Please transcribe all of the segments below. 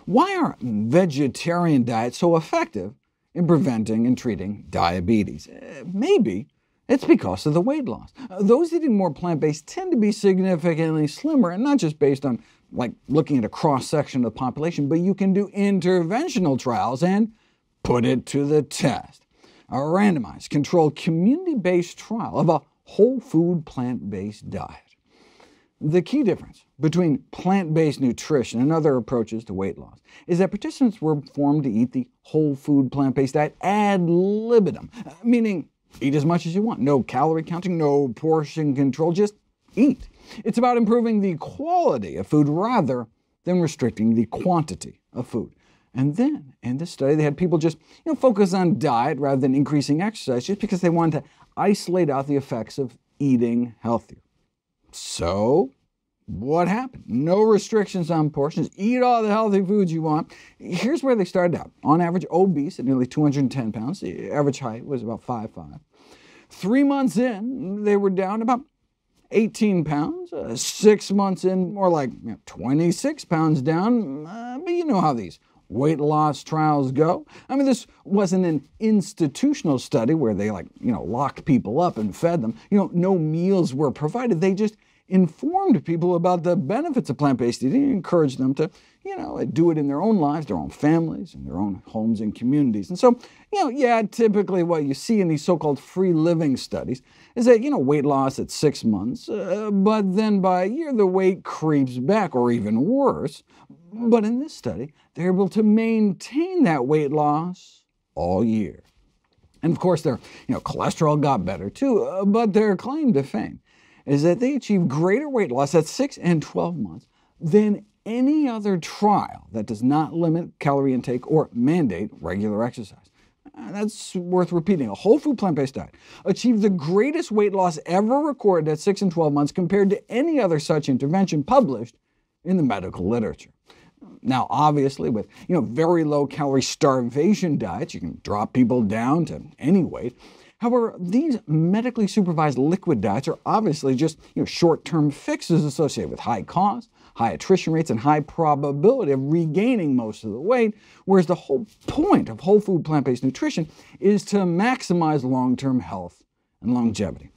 Why are vegetarian diets so effective in preventing and treating diabetes? Maybe it's because of the weight loss. Those eating more plant-based tend to be significantly slimmer, and not just based on looking at a cross-section of the population, but you can do interventional trials and put it to the test. A randomized, controlled, community-based trial of a whole food plant-based diet. The key difference between plant-based nutrition and other approaches to weight loss is that participants were formed to eat the whole food plant-based diet ad libitum, meaning eat as much as you want. No calorie counting, no portion control, just eat. It's about improving the quality of food rather than restricting the quantity of food. And then, in this study, they had people just focus on diet rather than increasing exercise, just because they wanted to isolate out the effects of eating healthier. So, what happened? No restrictions on portions. Eat all the healthy foods you want. Here's where they started out. On average, obese at nearly 210 pounds. The average height was about 5'5". 3 months in, they were down about 18 pounds. 6 months in, more like 26 pounds down. But you know how these weight loss trials go. I mean, this wasn't an institutional study where they locked people up and fed them. No meals were provided. They just informed people about the benefits of plant-based eating and encouraged them to, do it in their own lives, their own families, and their own homes and communities. And so, typically what you see in these so-called free living studies is that, weight loss at 6 months, but then by a year the weight creeps back, or even worse. But in this study, they're able to maintain that weight loss all year. And of course, their cholesterol got better too, but their claim to fame is that they achieve greater weight loss at 6 and 12 months than any other trial that does not limit calorie intake or mandate regular exercise. That's worth repeating. A whole food plant-based diet achieved the greatest weight loss ever recorded at 6 and 12 months compared to any other such intervention published in the medical literature. Now, obviously, with very low-calorie starvation diets, you can drop people down to any weight. However, these medically supervised liquid diets are obviously just short-term fixes associated with high cost, high attrition rates, and high probability of regaining most of the weight, whereas the whole point of whole food plant-based nutrition is to maximize long-term health and longevity.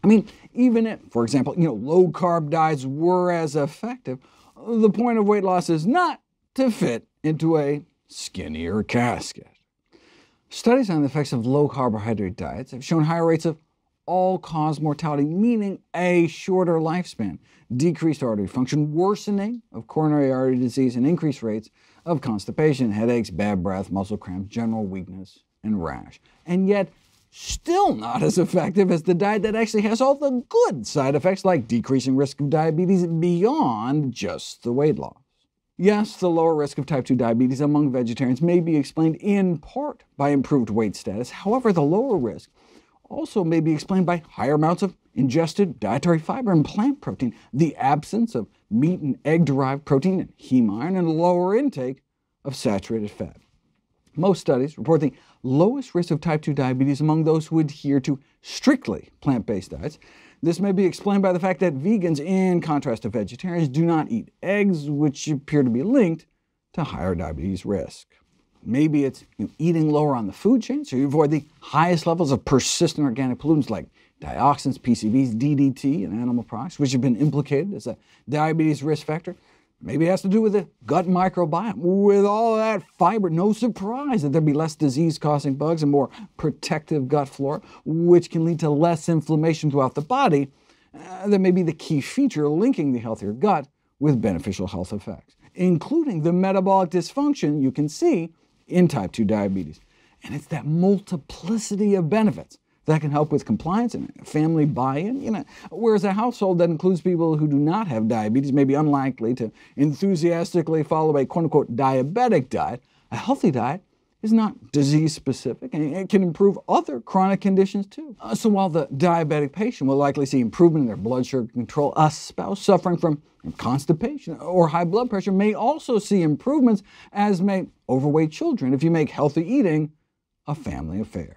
I mean, even if, for example, low-carb diets were as effective, the point of weight loss is not to fit into a skinnier casket. Studies on the effects of low-carbohydrate diets have shown higher rates of all-cause mortality, meaning a shorter lifespan, decreased artery function, worsening of coronary artery disease, and increased rates of constipation, headaches, bad breath, muscle cramps, general weakness, and rash. And yet, still not as effective as the diet that actually has all the good side effects like decreasing risk of diabetes beyond just the weight loss. Yes, the lower risk of type 2 diabetes among vegetarians may be explained in part by improved weight status. However, the lower risk also may be explained by higher amounts of ingested dietary fiber and plant protein, the absence of meat and egg-derived protein and heme iron, and lower intake of saturated fat. Most studies report the lowest risk of type 2 diabetes among those who adhere to strictly plant-based diets. This may be explained by the fact that vegans, in contrast to vegetarians, do not eat eggs, which appear to be linked to higher diabetes risk. Maybe it's eating lower on the food chain, so you avoid the highest levels of persistent organic pollutants like dioxins, PCBs, DDT, and animal products, which have been implicated as a diabetes risk factor. Maybe it has to do with the gut microbiome. With all that fiber, no surprise that there'd be less disease-causing bugs and more protective gut flora, which can lead to less inflammation throughout the body. That may be the key feature linking the healthier gut with beneficial health effects, including the metabolic dysfunction you can see in type 2 diabetes. And it's that multiplicity of benefits that can help with compliance and family buy-in, whereas a household that includes people who do not have diabetes may be unlikely to enthusiastically follow a quote-unquote diabetic diet. A healthy diet is not disease-specific, and it can improve other chronic conditions too. So while the diabetic patient will likely see improvement in their blood sugar control, a spouse suffering from constipation or high blood pressure may also see improvements, as may overweight children, if you make healthy eating a family affair.